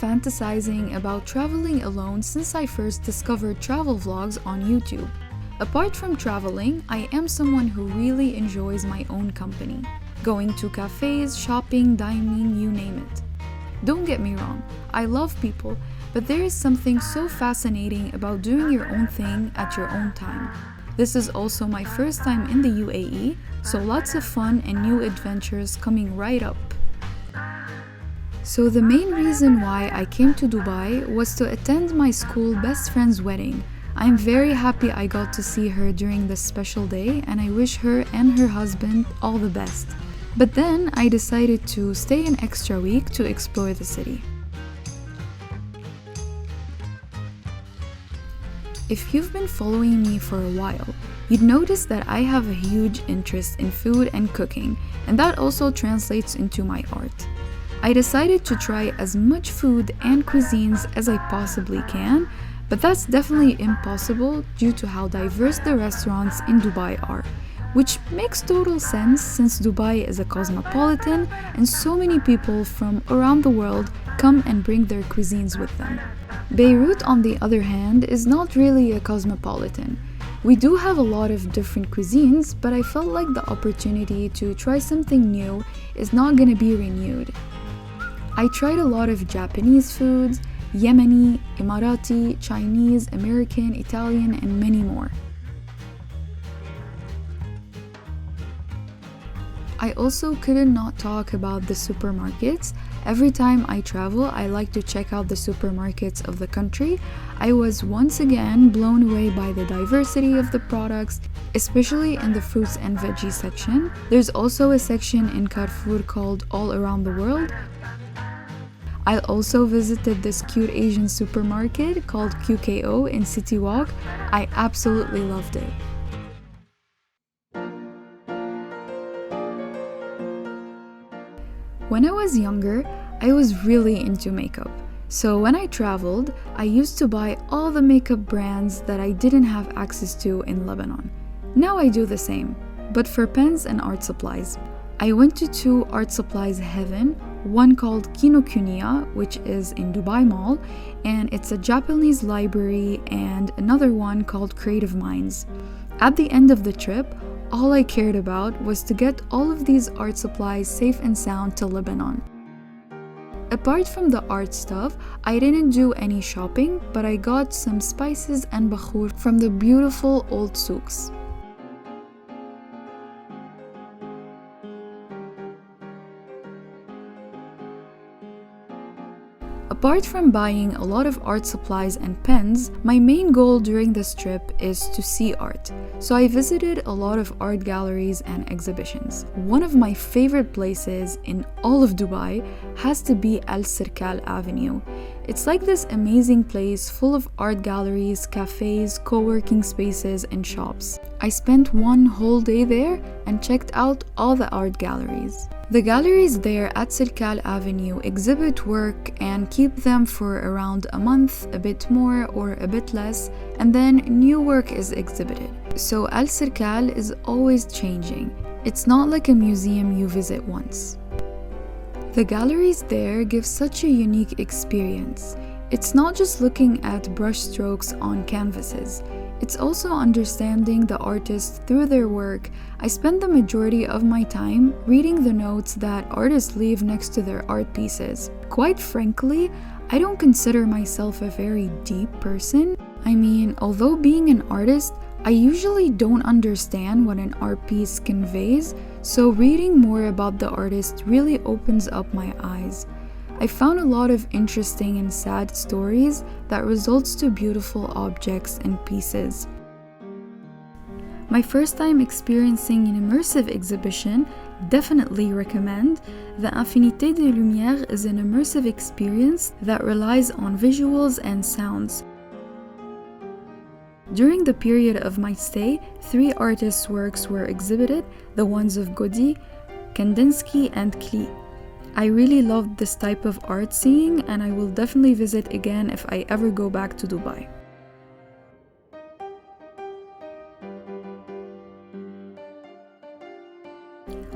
fantasizing about traveling alone since I first discovered travel vlogs on YouTube. Apart from traveling, I am someone who really enjoys my own company. Going to cafes, shopping, dining, you name it. Don't get me wrong, I love people, but there is something so fascinating about doing your own thing at your own time. This is also my first time in the UAE, so lots of fun and new adventures coming right up. So the main reason why I came to Dubai was to attend my school best friend's wedding. I'm very happy I got to see her during this special day, and I wish her and her husband all the best. But then I decided to stay an extra week to explore the city. If you've been following me for a while, you'd notice that I have a huge interest in food and cooking, and that also translates into my art. I decided to try as much food and cuisines as I possibly can, but that's definitely impossible due to how diverse the restaurants in Dubai are, which makes total sense since Dubai is a cosmopolitan and so many people from around the world come and bring their cuisines with them. Beirut, on the other hand, is not really a cosmopolitan. We do have a lot of different cuisines, but I felt like the opportunity to try something new is not going to be renewed. I tried a lot of Japanese foods, Yemeni, Emirati, Chinese, American, Italian, and many more. I also couldn't not talk about the supermarkets. Every time I travel, I like to check out the supermarkets of the country. I was once again blown away by the diversity of the products, especially in the fruits and veggies section. There's also a section in Carrefour called All Around the World. I also visited this cute Asian supermarket called QKO in City Walk. I absolutely loved it. When I was younger, I was really into makeup. So when I traveled, I used to buy all the makeup brands that I didn't have access to in Lebanon. Now I do the same, but for pens and art supplies. I went to two art supplies heaven, one called Kinokuniya, which is in Dubai Mall, and it's a Japanese library, and another one called Creative Minds. At the end of the trip, all I cared about was to get all of these art supplies safe and sound to Lebanon. Apart from the art stuff, I didn't do any shopping, but I got some spices and bakhur from the beautiful old souks. Apart from buying a lot of art supplies and pens, my main goal during this trip is to see art. So I visited a lot of art galleries and exhibitions. One of my favorite places in all of Dubai has to be Al Sirkal Avenue. It's like this amazing place full of art galleries, cafes, co-working spaces, and shops. I spent one whole day there and checked out all the art galleries. The galleries there at Sirkal Avenue exhibit work and keep them for around a month, a bit more or a bit less, and then new work is exhibited. So Al Sirkal is always changing. It's not like a museum you visit once. The galleries there give such a unique experience. It's not just looking at brush strokes on canvases. It's also understanding the artists through their work. I spend the majority of my time reading the notes that artists leave next to their art pieces. Quite frankly, I don't consider myself a very deep person. I mean, although being an artist, I usually don't understand what an art piece conveys, so reading more about the artist really opens up my eyes. I found a lot of interesting and sad stories that results to beautiful objects and pieces. My first time experiencing an immersive exhibition, definitely recommend. The Infinité des Lumières is an immersive experience that relies on visuals and sounds. During the period of my stay, 3 artists' works were exhibited, the ones of Gaudi, Kandinsky, and Klee. I really loved this type of art seeing, and I will definitely visit again if I ever go back to Dubai.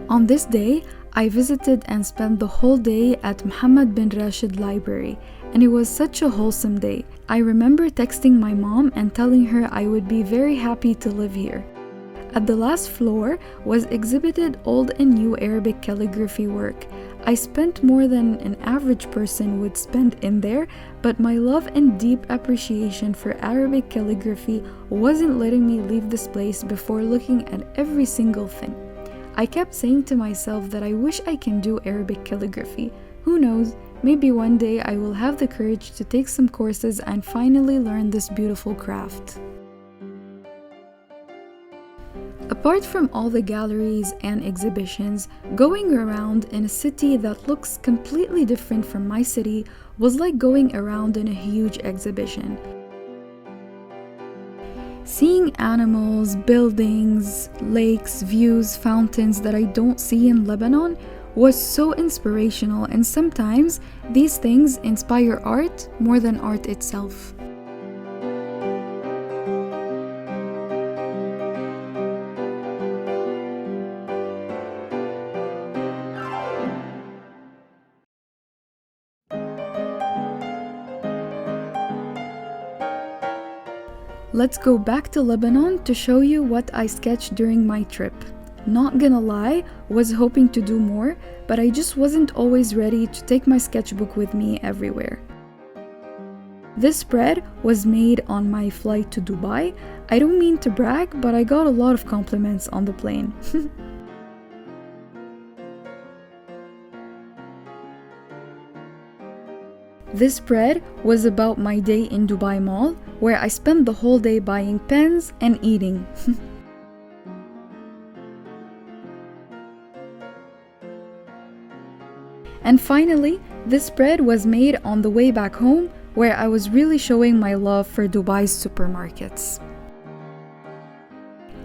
On this day, I visited and spent the whole day at Mohammed bin Rashid Library, and it was such a wholesome day. I remember texting my mom and telling her I would be very happy to live here. At the last floor was exhibited old and new Arabic calligraphy work. I spent more than an average person would spend in there, but my love and deep appreciation for Arabic calligraphy wasn't letting me leave this place before looking at every single thing. I kept saying to myself that I wish I can do Arabic calligraphy. Who knows, maybe one day I will have the courage to take some courses and finally learn this beautiful craft. Apart from all the galleries and exhibitions, going around in a city that looks completely different from my city was like going around in a huge exhibition. Seeing animals, buildings, lakes, views, fountains that I don't see in Lebanon was so inspirational, and sometimes these things inspire art more than art itself. Let's go back to Lebanon to show you what I sketched during my trip. Not gonna lie, was hoping to do more, but I just wasn't always ready to take my sketchbook with me everywhere. This spread was made on my flight to Dubai. I don't mean to brag, but I got a lot of compliments on the plane. This spread was about my day in Dubai Mall, where I spent the whole day buying pens and eating. And finally, this spread was made on the way back home, where I was really showing my love for Dubai's supermarkets.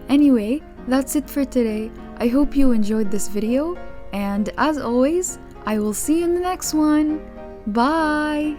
Anyway, that's it for today. I hope you enjoyed this video, and as always, I will see you in the next one. Bye!